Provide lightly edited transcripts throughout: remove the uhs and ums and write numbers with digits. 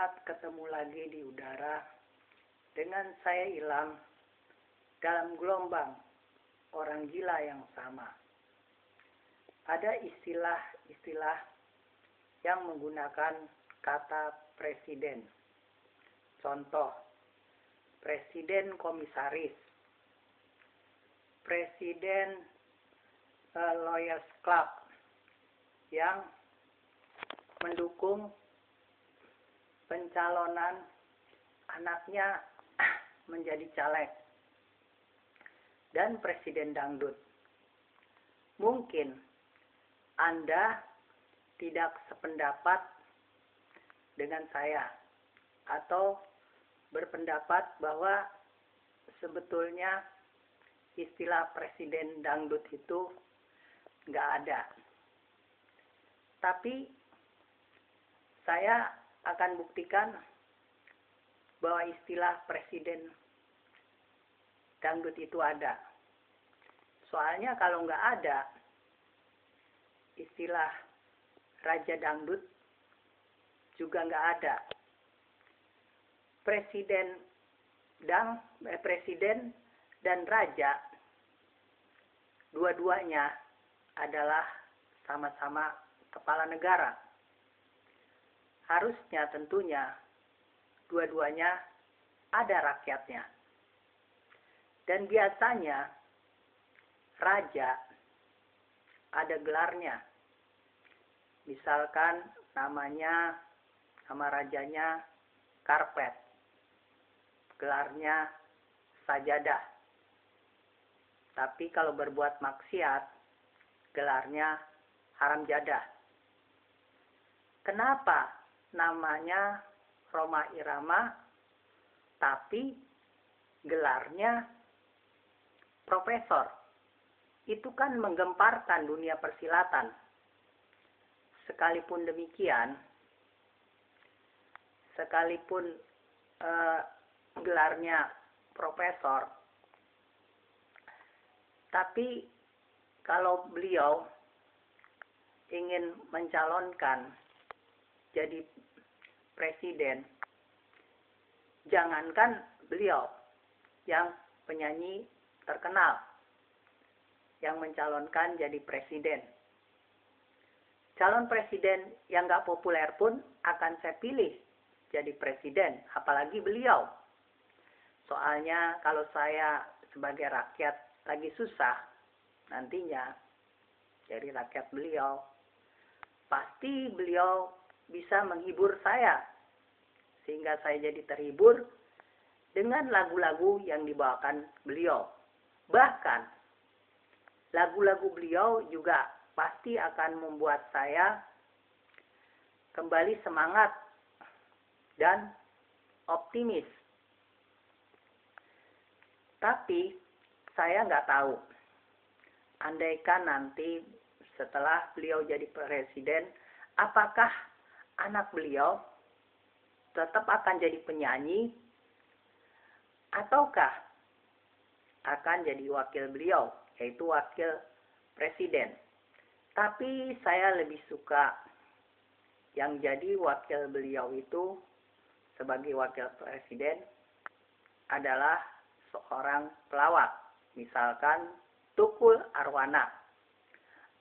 Selamat ketemu lagi di udara dengan saya Ilham dalam gelombang orang gila yang sama. Ada istilah-istilah yang menggunakan kata presiden. Contoh, presiden komisaris, presiden Lawyers Club yang mendukung pencalonan anaknya menjadi caleg, dan presiden dangdut. Mungkin Anda tidak sependapat dengan saya atau berpendapat bahwa sebetulnya istilah presiden dangdut itu nggak ada. Tapi saya akan buktikan bahwa istilah presiden dangdut itu ada. Soalnya kalau nggak ada istilah raja dangdut juga nggak ada. Presiden dan raja dua-duanya adalah sama-sama kepala negara. Harusnya tentunya dua-duanya ada rakyatnya. Dan biasanya raja ada gelarnya. Misalkan nama rajanya karpet. Gelarnya sajadah. Tapi kalau berbuat maksiat, gelarnya haram jadah. Kenapa namanya Rhoma Irama, tapi gelarnya profesor? Itu kan menggemparkan dunia persilatan. Sekalipun demikian, sekalipun gelarnya profesor, tapi kalau beliau ingin mencalonkan jadi presiden, jangankan beliau yang penyanyi terkenal yang mencalonkan jadi presiden. Calon presiden yang gak populer pun akan saya pilih jadi presiden, apalagi beliau. Soalnya kalau saya sebagai rakyat lagi susah, nantinya jadi rakyat beliau, pasti beliau bisa menghibur saya, sehingga saya jadi terhibur dengan lagu-lagu yang dibawakan beliau. Bahkan lagu-lagu beliau juga pasti akan membuat saya kembali semangat dan optimis. Tapi saya nggak tahu, andaikan nanti setelah beliau jadi presiden, apakah anak beliau tetap akan jadi penyanyi ataukah akan jadi wakil beliau, yaitu wakil presiden. Tapi saya lebih suka yang jadi wakil beliau itu sebagai wakil presiden adalah seorang pelawak, misalkan Tukul Arwana,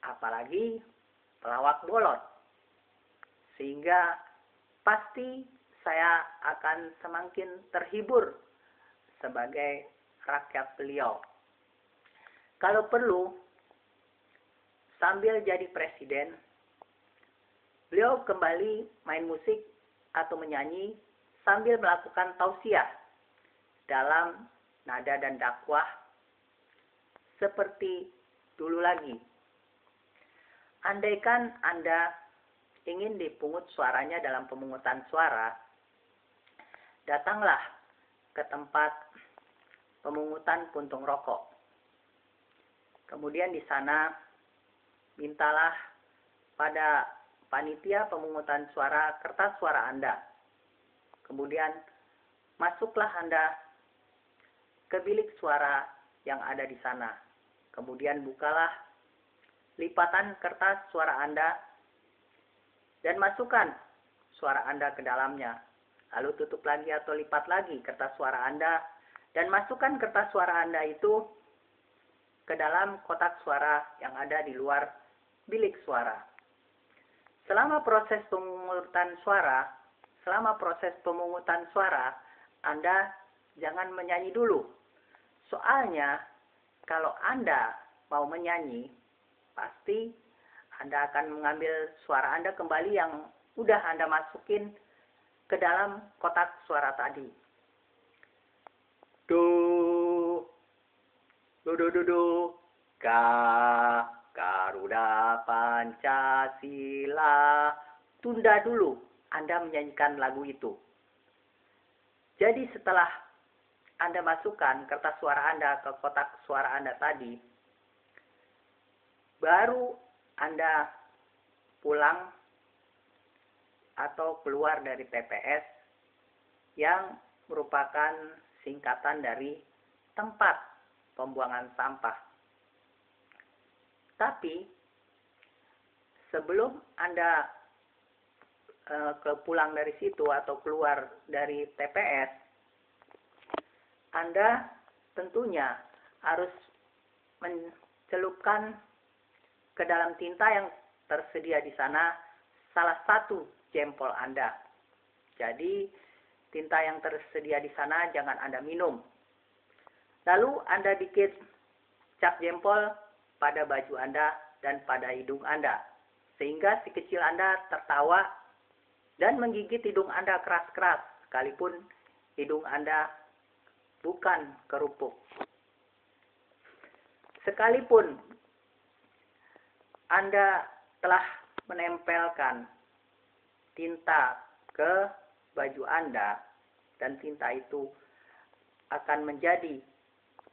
apalagi pelawak bolot. Sehingga pasti saya akan semakin terhibur sebagai rakyat beliau. Kalau perlu, sambil jadi presiden, beliau kembali main musik atau menyanyi sambil melakukan tausiah dalam nada dan dakwah seperti dulu lagi. Andaikan Anda ingin dipungut suaranya dalam pemungutan suara, datanglah ke tempat pemungutan puntung rokok. Kemudian di sana mintalah pada panitia pemungutan suara kertas suara Anda. Kemudian masuklah Anda ke bilik suara yang ada di sana. Kemudian bukalah lipatan kertas suara Anda dan masukkan suara Anda ke dalamnya. lalu tutup lagi atau lipat lagi kertas suara Anda, dan masukkan kertas suara Anda itu ke dalam kotak suara yang ada di luar bilik suara. Selama proses pemungutan suara, Anda jangan menyanyi dulu. Soalnya, kalau Anda mau menyanyi, pasti Anda akan mengambil suara Anda kembali yang udah Anda masukin ke dalam kotak suara tadi. Do, do, do, do, do, Ga, Garuda Pancasila. Tunda dulu Anda menyanyikan lagu itu. Jadi setelah Anda masukkan kertas suara Anda ke kotak suara Anda tadi, baru Anda pulang atau keluar dari TPS yang merupakan singkatan dari tempat pembuangan sampah. Tapi sebelum Anda pulang dari situ atau keluar dari TPS, Anda tentunya harus mencelupkan ke dalam tinta yang tersedia di sana salah satu jempol Anda. Jadi tinta yang tersedia di sana jangan Anda minum. Lalu Anda bikin cap jempol pada baju Anda dan pada hidung Anda, sehingga si kecil Anda tertawa dan menggigit hidung Anda keras-keras, sekalipun hidung Anda bukan kerupuk. Sekalipun Anda telah menempelkan tinta ke baju Anda dan tinta itu akan menjadi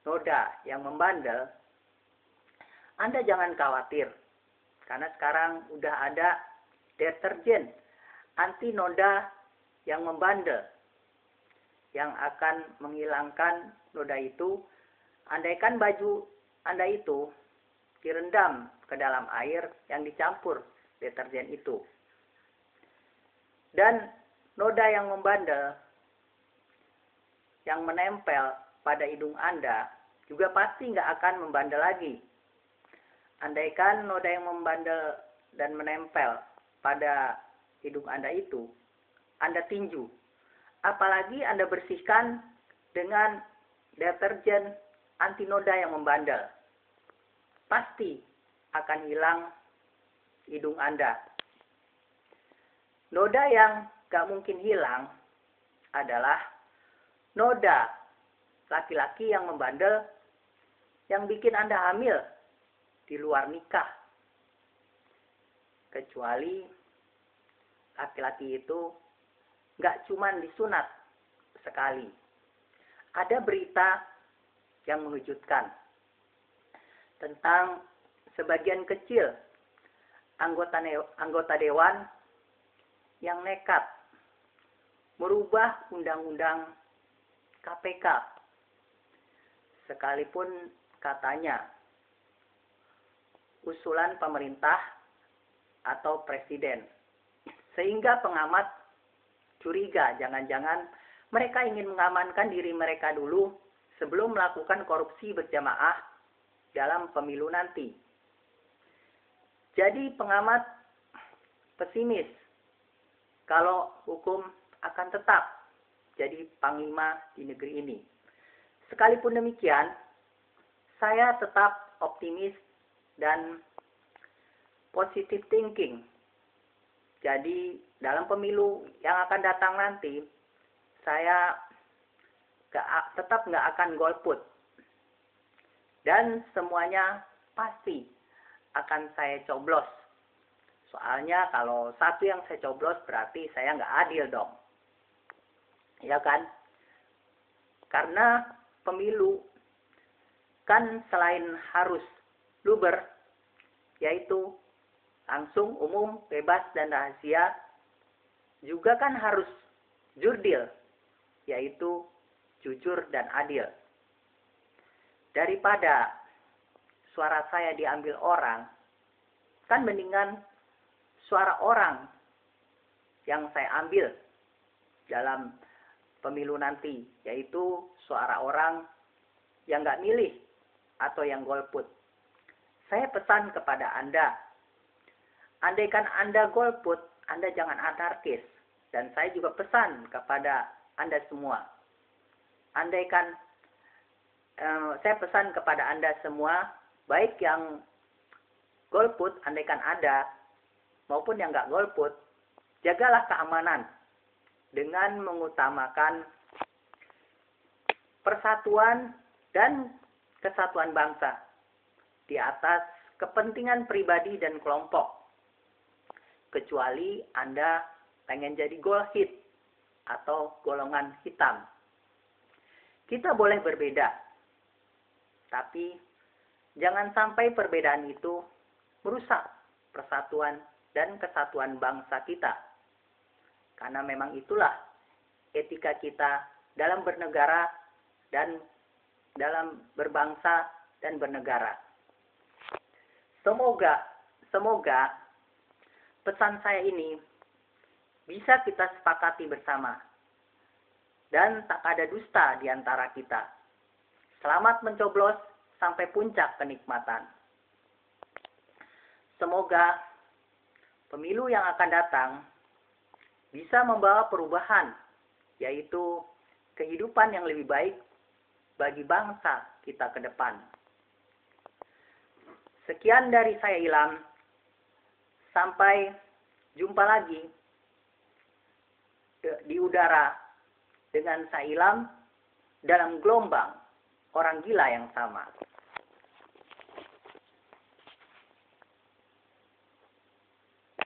noda yang membandel, Anda jangan khawatir, karena sekarang udah ada deterjen anti noda yang membandel yang akan menghilangkan noda itu. Andaikan baju Anda itu direndam ke dalam air yang dicampur deterjen itu, dan noda yang membandel yang menempel pada hidung Anda juga pasti nggak akan membandel lagi. Andaikan noda yang membandel dan menempel pada hidung Anda itu Anda tinju, apalagi Anda bersihkan dengan deterjen anti noda yang membandel, pasti akan hilang hidung Anda. Noda yang gak mungkin hilang adalah noda laki-laki yang membandel yang bikin Anda hamil di luar nikah. Kecuali laki-laki itu gak cuman disunat sekali. Ada berita yang mengejutkan tentang sebagian kecil anggota dewan yang nekat merubah undang-undang KPK, sekalipun katanya usulan pemerintah atau presiden, sehingga pengamat curiga jangan-jangan mereka ingin mengamankan diri mereka dulu sebelum melakukan korupsi berjamaah dalam pemilu nanti. Jadi pengamat pesimis kalau hukum akan tetap jadi panglima di negeri ini. Sekalipun demikian, saya tetap optimis dan positive thinking. Jadi dalam pemilu yang akan datang nanti, saya tetap nggak akan golput. Dan semuanya pasti akan saya coblos. Soalnya kalau satu yang saya coblos berarti saya nggak adil dong. Ya kan? Karena pemilu kan selain harus luber, yaitu langsung, umum, bebas, dan rahasia, juga kan harus jurdil, yaitu jujur dan adil. Daripada suara saya diambil orang, kan mendingan suara orang yang saya ambil dalam pemilu nanti, yaitu suara orang yang nggak milih atau yang golput. Saya pesan kepada Anda, andaikan Anda golput, Anda jangan anarkis. Dan saya juga pesan kepada Anda semua, andaikan saya pesan kepada Anda semua, baik yang golput, andaikan ada, maupun yang nggak golput, jagalah keamanan dengan mengutamakan persatuan dan kesatuan bangsa di atas kepentingan pribadi dan kelompok. Kecuali Anda pengen jadi golhit atau golongan hitam. Kita boleh berbeda, tapi jangan sampai perbedaan itu merusak persatuan dan kesatuan bangsa kita. Karena memang itulah etika kita dalam bernegara dan dalam berbangsa dan bernegara. Semoga pesan saya ini bisa kita sepakati bersama dan tak ada dusta di antara kita. Selamat mencoblos sampai puncak kenikmatan. Semoga pemilu yang akan datang bisa membawa perubahan, yaitu kehidupan yang lebih baik bagi bangsa kita ke depan. Sekian dari saya, Ilham. Sampai jumpa lagi di udara dengan saya, Ilham, dalam gelombang orang gila yang sama.